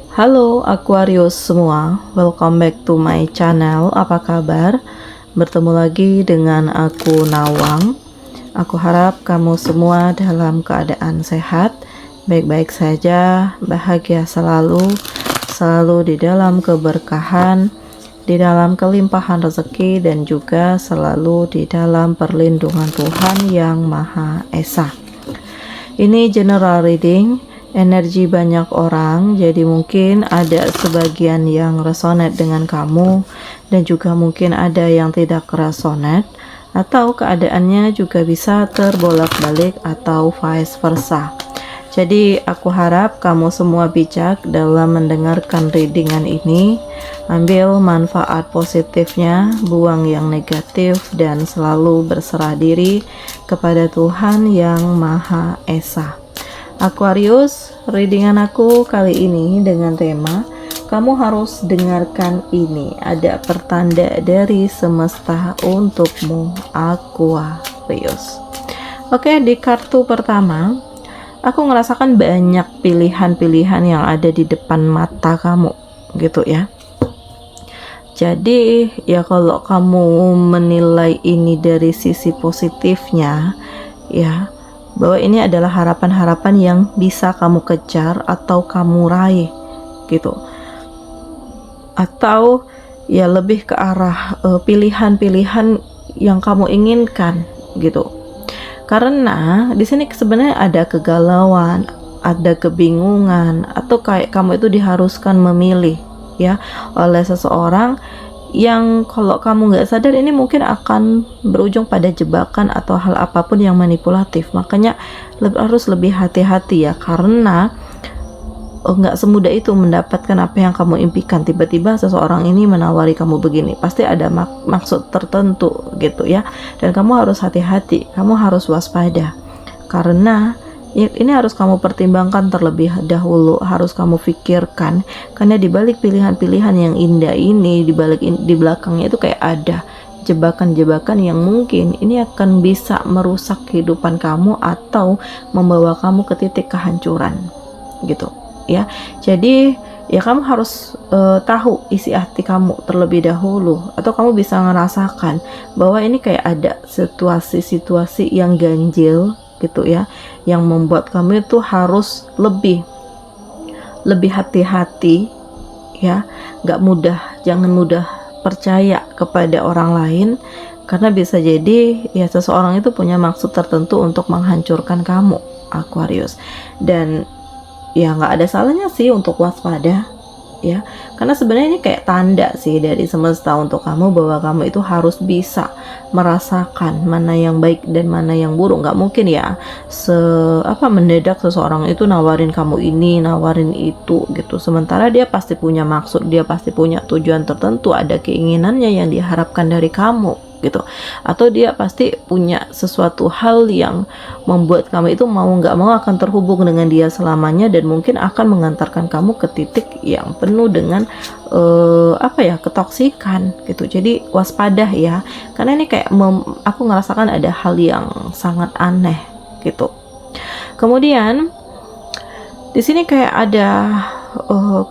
Halo Aquarius semua, welcome back to my channel. Apa kabar? Bertemu lagi dengan aku Nawang. Aku harap kamu semua dalam keadaan sehat, baik-baik saja, bahagia selalu, selalu di dalam keberkahan, di dalam kelimpahan rezeki, dan juga selalu di dalam perlindungan Tuhan Yang Maha Esa. Ini general reading, energi banyak orang, jadi mungkin ada sebagian yang resonate dengan kamu dan juga mungkin ada yang tidak resonate, atau keadaannya juga bisa terbolak-balik atau vice versa. Jadi aku harap kamu semua bijak dalam mendengarkan readingan ini. Ambil manfaat positifnya, buang yang negatif, dan selalu berserah diri kepada Tuhan Yang Maha Esa. Aquarius, readingan aku kali ini dengan tema kamu harus dengarkan ini. Ada pertanda dari semesta untukmu, Aquarius. Oke, di kartu pertama aku ngerasakan banyak pilihan-pilihan yang ada di depan mata kamu gitu ya. Jadi ya kalau kamu menilai ini dari sisi positifnya ya, bahwa ini adalah harapan-harapan yang bisa kamu kejar atau kamu raih gitu, atau ya lebih ke arah pilihan-pilihan yang kamu inginkan gitu. Karena di sini sebenarnya ada kegalauan, ada kebingungan, atau kayak kamu itu diharuskan memilih ya oleh seseorang yang kalau kamu nggak sadar ini mungkin akan berujung pada jebakan atau hal apapun yang manipulatif. Makanya harus lebih hati-hati ya, karena nggak semudah itu mendapatkan apa yang kamu impikan. Tiba-tiba seseorang ini menawari kamu begini, pasti ada maksud tertentu gitu ya, dan kamu harus hati-hati, kamu harus waspada, karena ini harus kamu pertimbangkan terlebih dahulu, harus kamu pikirkan, karena dibalik pilihan-pilihan yang indah ini, di belakangnya itu kayak ada jebakan-jebakan yang mungkin ini akan bisa merusak kehidupan kamu atau membawa kamu ke titik kehancuran gitu ya. Jadi ya kamu harus tahu isi hati kamu terlebih dahulu, atau kamu bisa ngerasakan bahwa ini kayak ada situasi-situasi yang ganjil gitu ya, yang membuat kamu itu harus lebih hati-hati ya, jangan mudah percaya kepada orang lain, karena bisa jadi ya seseorang itu punya maksud tertentu untuk menghancurkan kamu, Aquarius. Dan ya nggak ada salahnya sih untuk waspada ya, karena sebenarnya ini kayak tanda sih dari semesta untuk kamu bahwa kamu itu harus bisa merasakan mana yang baik dan mana yang buruk. Nggak mungkin ya mendadak seseorang itu nawarin kamu ini, nawarin itu gitu, sementara dia pasti punya maksud, dia pasti punya tujuan tertentu, ada keinginannya yang diharapkan dari kamu gitu, atau dia pasti punya sesuatu hal yang membuat kamu itu mau nggak mau akan terhubung dengan dia selamanya, dan mungkin akan mengantarkan kamu ke titik yang penuh dengan ketoksikan gitu. Jadi waspada ya, karena ini kayak aku ngerasakan ada hal yang sangat aneh gitu. Kemudian di sini kayak ada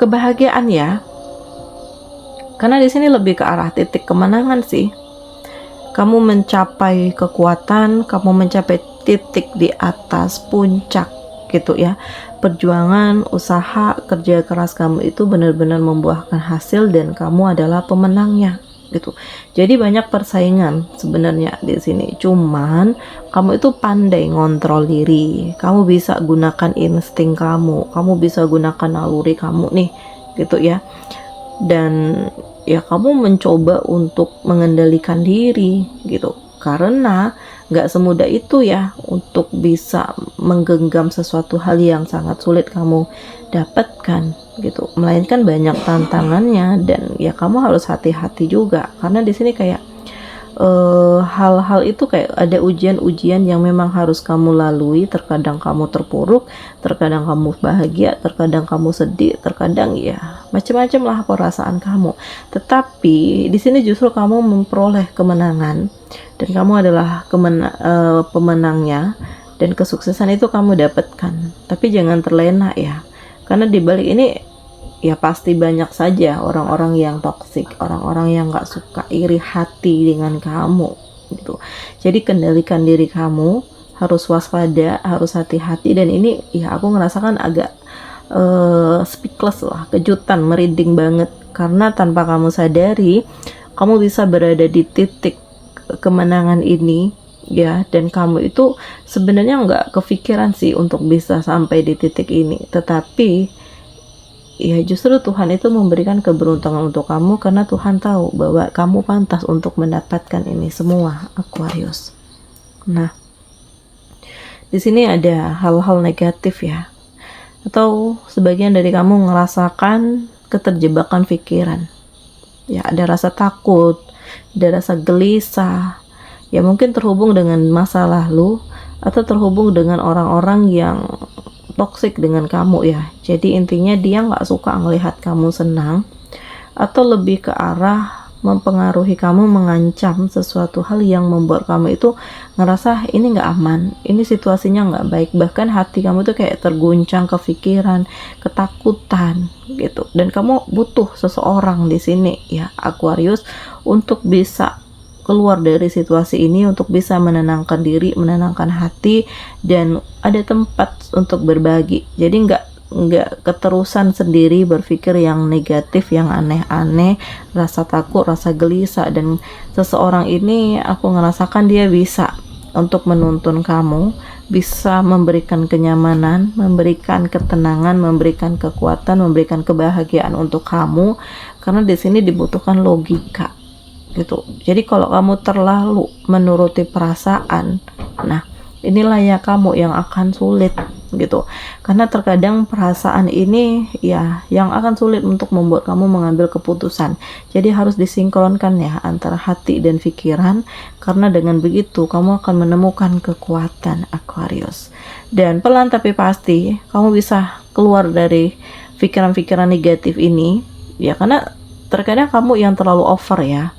kebahagiaan ya, karena di sini lebih ke arah titik kemenangan sih. Kamu mencapai kekuatan, kamu mencapai titik di atas puncak gitu ya. Perjuangan, usaha, kerja keras kamu itu benar-benar membuahkan hasil dan kamu adalah pemenangnya gitu. Jadi banyak persaingan sebenarnya di sini. Cuman kamu itu pandai ngontrol diri. Kamu bisa gunakan insting kamu bisa gunakan naluri kamu nih gitu ya. Dan ya kamu mencoba untuk mengendalikan diri gitu, karena nggak semudah itu ya untuk bisa menggenggam sesuatu hal yang sangat sulit kamu dapatkan gitu, melainkan banyak tantangannya. Dan ya kamu harus hati-hati juga, karena di sini kayak hal-hal itu kayak ada ujian-ujian yang memang harus kamu lalui. Terkadang kamu terpuruk, terkadang kamu bahagia, terkadang kamu sedih, terkadang ya macam-macam lah perasaan kamu. Tetapi di sini justru kamu memperoleh kemenangan dan kamu adalah pemenangnya, dan kesuksesan itu kamu dapatkan. Tapi jangan terlena ya, karena di balik ini ya pasti banyak saja orang-orang yang toksik, orang-orang yang gak suka, iri hati dengan kamu gitu. Jadi kendalikan diri kamu, harus waspada, harus hati-hati. Dan ini ya aku ngerasakan agak speechless lah, kejutan, merinding banget, karena tanpa kamu sadari kamu bisa berada di titik kemenangan ini ya, dan kamu itu sebenarnya nggak kepikiran sih untuk bisa sampai di titik ini, tetapi ya justru Tuhan itu memberikan keberuntungan untuk kamu, karena Tuhan tahu bahwa kamu pantas untuk mendapatkan ini semua, Aquarius. Nah, di sini ada hal-hal negatif ya, atau sebagian dari kamu ngerasakan keterjebakan pikiran ya, ada rasa takut, ada rasa gelisah ya, mungkin terhubung dengan masa lalu atau terhubung dengan orang-orang yang toksik dengan kamu ya. Jadi intinya dia nggak suka ngelihat kamu senang, atau lebih ke arah mempengaruhi kamu, mengancam sesuatu hal yang membuat kamu itu ngerasa ini nggak aman, ini situasinya nggak baik, bahkan hati kamu tuh kayak terguncang, kepikiran, ketakutan gitu. Dan kamu butuh seseorang di sini ya, Aquarius, untuk bisa keluar dari situasi ini, untuk bisa menenangkan diri, menenangkan hati, dan ada tempat untuk berbagi. Jadi nggak keterusan sendiri berpikir yang negatif, yang aneh-aneh, rasa takut, rasa gelisah. Dan seseorang ini aku ngerasakan dia bisa untuk menuntun kamu, bisa memberikan kenyamanan, memberikan ketenangan, memberikan kekuatan, memberikan kebahagiaan untuk kamu, karena di sini dibutuhkan logika gitu. Jadi kalau kamu terlalu menuruti perasaan, nah inilah ya kamu yang akan sulit gitu, karena terkadang perasaan ini ya yang akan sulit untuk membuat kamu mengambil keputusan. Jadi harus disinkronkan ya antara hati dan pikiran, karena dengan begitu kamu akan menemukan kekuatan, Aquarius. Dan pelan tapi pasti kamu bisa keluar dari pikiran-pikiran negatif ini ya, karena terkadang kamu yang terlalu over ya,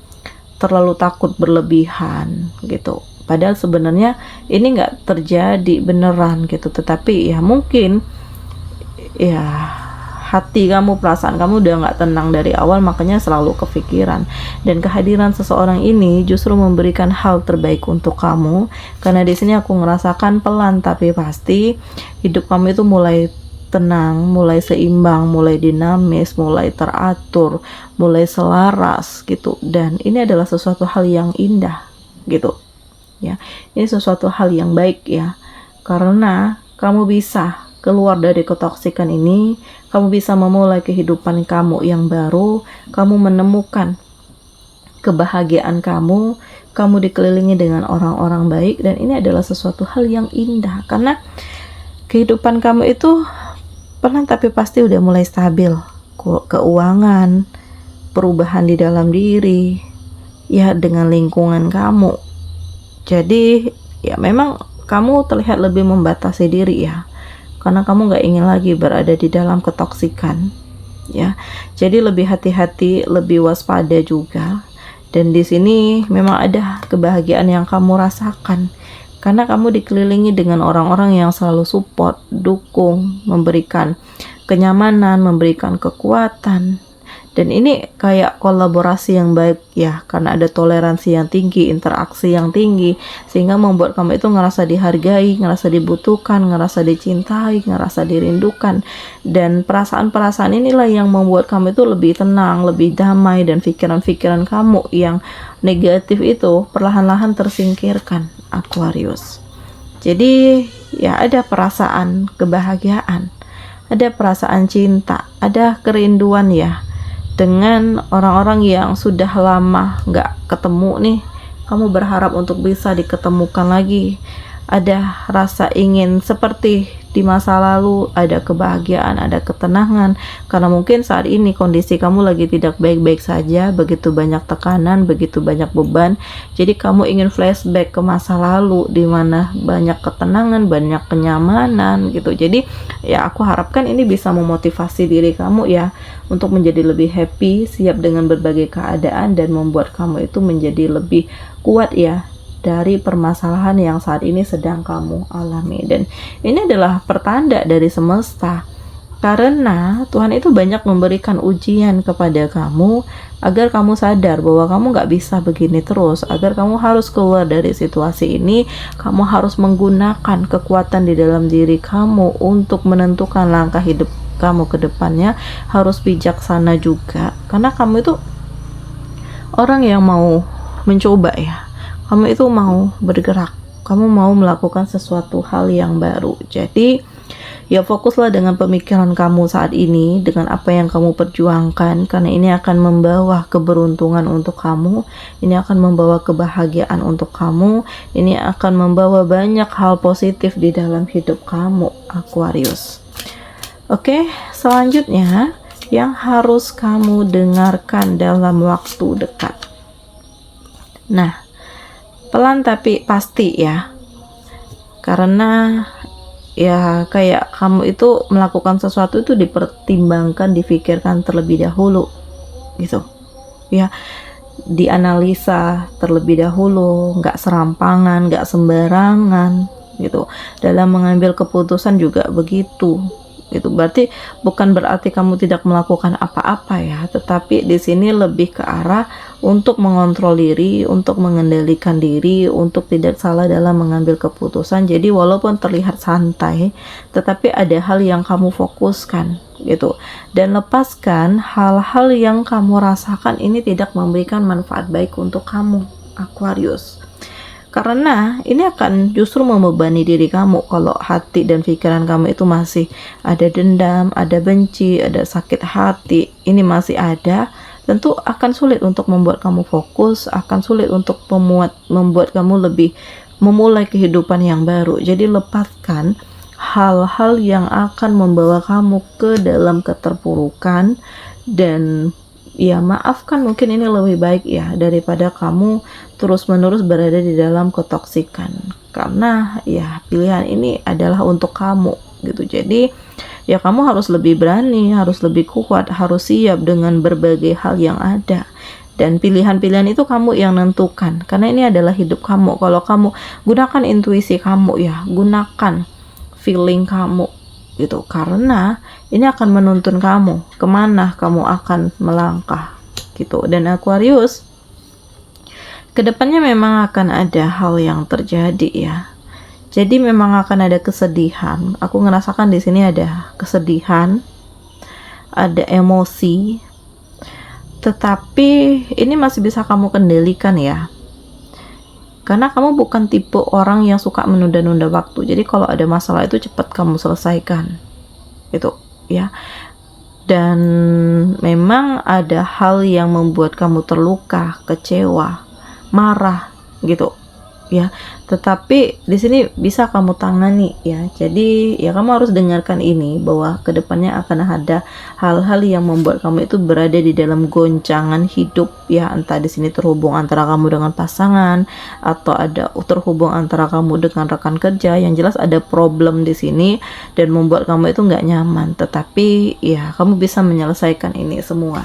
terlalu takut berlebihan gitu. Padahal sebenarnya ini nggak terjadi beneran gitu, tetapi ya mungkin ya hati kamu, perasaan kamu udah nggak tenang dari awal, makanya selalu kepikiran. Dan kehadiran seseorang ini justru memberikan hal terbaik untuk kamu, karena di sini aku ngerasakan pelan tapi pasti hidup kamu itu mulai tenang, mulai seimbang, mulai dinamis, mulai teratur, mulai selaras gitu. Dan ini adalah sesuatu hal yang indah gitu ya, ini sesuatu hal yang baik ya, karena kamu bisa keluar dari ketoksikan ini, kamu bisa memulai kehidupan kamu yang baru, kamu menemukan kebahagiaan kamu, kamu dikelilingi dengan orang-orang baik. Dan ini adalah sesuatu hal yang indah, karena kehidupan kamu itu pelan tapi pasti udah mulai stabil, keuangan, perubahan di dalam diri ya, dengan lingkungan kamu. Jadi ya memang kamu terlihat lebih membatasi diri ya, karena kamu nggak ingin lagi berada di dalam ketoksikan ya. Jadi lebih hati-hati, lebih waspada juga. Dan di sini memang ada kebahagiaan yang kamu rasakan, karena kamu dikelilingi dengan orang-orang yang selalu support, dukung, memberikan kenyamanan, memberikan kekuatan. Dan ini kayak kolaborasi yang baik ya, karena ada toleransi yang tinggi, interaksi yang tinggi, sehingga membuat kamu itu ngerasa dihargai, ngerasa dibutuhkan, ngerasa dicintai, ngerasa dirindukan. Dan perasaan-perasaan inilah yang membuat kamu itu lebih tenang, lebih damai, dan pikiran-pikiran kamu yang negatif itu perlahan-lahan tersingkirkan, Aquarius. Jadi ya ada perasaan kebahagiaan, ada perasaan cinta, ada kerinduan ya, dengan orang-orang yang sudah lama nggak ketemu nih. Kamu berharap untuk bisa diketemukan lagi, ada rasa ingin seperti di masa lalu, ada kebahagiaan, ada ketenangan, karena mungkin saat ini kondisi kamu lagi tidak baik-baik saja, begitu banyak tekanan, begitu banyak beban. Jadi kamu ingin flashback ke masa lalu di mana banyak ketenangan, banyak kenyamanan gitu. Jadi ya aku harapkan ini bisa memotivasi diri kamu ya, untuk menjadi lebih happy, siap dengan berbagai keadaan, dan membuat kamu itu menjadi lebih kuat ya dari permasalahan yang saat ini sedang kamu alami. Dan ini adalah pertanda dari semesta Karena Tuhan itu banyak memberikan ujian kepada kamu agar kamu sadar bahwa kamu nggak bisa begini terus, agar kamu harus keluar dari situasi ini. Kamu harus menggunakan kekuatan di dalam diri kamu untuk menentukan langkah hidup kamu ke depannya. Harus bijaksana juga, karena kamu itu orang yang mau mencoba ya. Kamu itu mau bergerak, kamu mau melakukan sesuatu hal yang baru. Jadi ya fokuslah dengan pemikiran kamu saat ini, dengan apa yang kamu perjuangkan, karena ini akan membawa keberuntungan untuk kamu, ini akan membawa kebahagiaan untuk kamu, ini akan membawa banyak hal positif di dalam hidup kamu, Aquarius. Oke, selanjutnya yang harus kamu dengarkan dalam waktu dekat. Nah, pelan tapi pasti ya, karena ya kayak kamu itu melakukan sesuatu itu dipertimbangkan, difikirkan terlebih dahulu gitu ya, dianalisa terlebih dahulu, nggak serampangan, nggak sembarangan gitu. Dalam mengambil keputusan juga begitu gitu. Berarti bukan berarti kamu tidak melakukan apa-apa ya, tetapi di sini lebih ke arah untuk mengontrol diri, untuk mengendalikan diri, untuk tidak salah dalam mengambil keputusan. Jadi walaupun terlihat santai, tetapi ada hal yang kamu fokuskan gitu. Dan lepaskan hal-hal yang kamu rasakan ini tidak memberikan manfaat baik untuk kamu, Aquarius. Karena ini akan justru membebani diri kamu kalau hati dan pikiran kamu itu masih ada dendam, ada benci, ada sakit hati, ini masih ada. Tentu akan sulit untuk membuat kamu fokus, akan sulit untuk membuat kamu lebih memulai kehidupan yang baru. Jadi lepaskan hal-hal yang akan membawa kamu ke dalam keterpurukan, dan ya maafkan, mungkin ini lebih baik ya daripada kamu terus-menerus berada di dalam ketoksikan, karena ya pilihan ini adalah untuk kamu gitu. Jadi ya kamu harus lebih berani, harus lebih kuat, harus siap dengan berbagai hal yang ada, dan pilihan-pilihan itu kamu yang nentukan, karena ini adalah hidup kamu. Kalau kamu gunakan intuisi kamu ya, gunakan feeling kamu gitu, karena ini akan menuntun kamu kemana kamu akan melangkah gitu. Dan Aquarius, kedepannya memang akan ada hal yang terjadi ya. Jadi memang akan ada kesedihan. Aku ngerasakan di sini ada kesedihan, ada emosi, tetapi ini masih bisa kamu kendalikan ya. Karena kamu bukan tipe orang yang suka menunda-nunda waktu. Jadi kalau ada masalah itu cepat kamu selesaikan. Gitu ya. Dan memang ada hal yang membuat kamu terluka, kecewa, marah gitu ya. Tetapi di sini bisa kamu tangani ya. Jadi ya kamu harus dengarkan ini, bahwa kedepannya akan ada hal-hal yang membuat kamu itu berada di dalam goncangan hidup ya. Entah di sini terhubung antara kamu dengan pasangan, atau ada terhubung antara kamu dengan rekan kerja. Yang jelas ada problem di sini dan membuat kamu itu nggak nyaman. Tetapi ya kamu bisa menyelesaikan ini semua.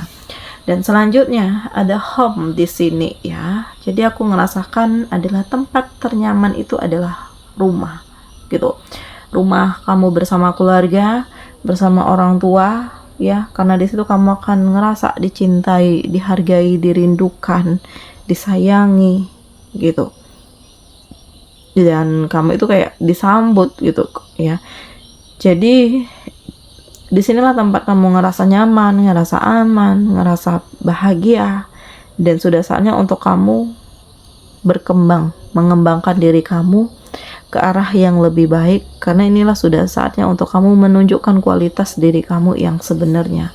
Dan selanjutnya ada home di sini ya. Jadi aku ngerasakan adalah tempat ternyaman itu adalah rumah gitu. Rumah kamu bersama keluarga, bersama orang tua ya. Karena di situ kamu akan ngerasa dicintai, dihargai, dirindukan, disayangi gitu. Dan kamu itu kayak disambut gitu ya. Jadi disinilah tempat kamu ngerasa nyaman, ngerasa aman, ngerasa bahagia. Dan sudah saatnya untuk kamu berkembang, mengembangkan diri kamu ke arah yang lebih baik. Karena inilah sudah saatnya untuk kamu menunjukkan kualitas diri kamu yang sebenarnya.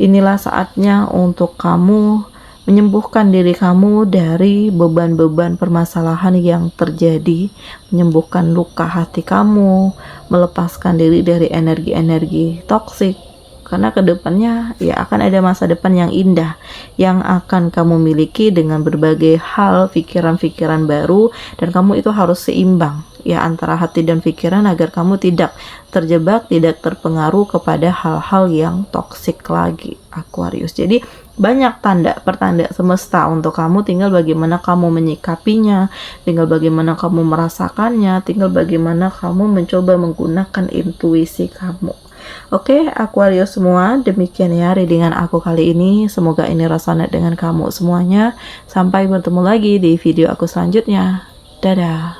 Inilah saatnya untuk kamu menyembuhkan diri kamu dari beban-beban permasalahan yang terjadi, menyembuhkan luka hati kamu, melepaskan diri dari energi-energi toksik. Karena kedepannya ya akan ada masa depan yang indah yang akan kamu miliki dengan berbagai hal, pikiran-pikiran baru, dan kamu itu harus seimbang ya antara hati dan pikiran agar kamu tidak terjebak, tidak terpengaruh kepada hal-hal yang toksik lagi, Aquarius. Jadi banyak pertanda semesta untuk kamu, tinggal bagaimana kamu menyikapinya, tinggal bagaimana kamu merasakannya, tinggal bagaimana kamu mencoba menggunakan intuisi kamu. Oke, Aquarius semua, demikian ya readingan aku kali ini. Semoga ini resonate dengan kamu semuanya. Sampai bertemu lagi di video aku selanjutnya. Dadah.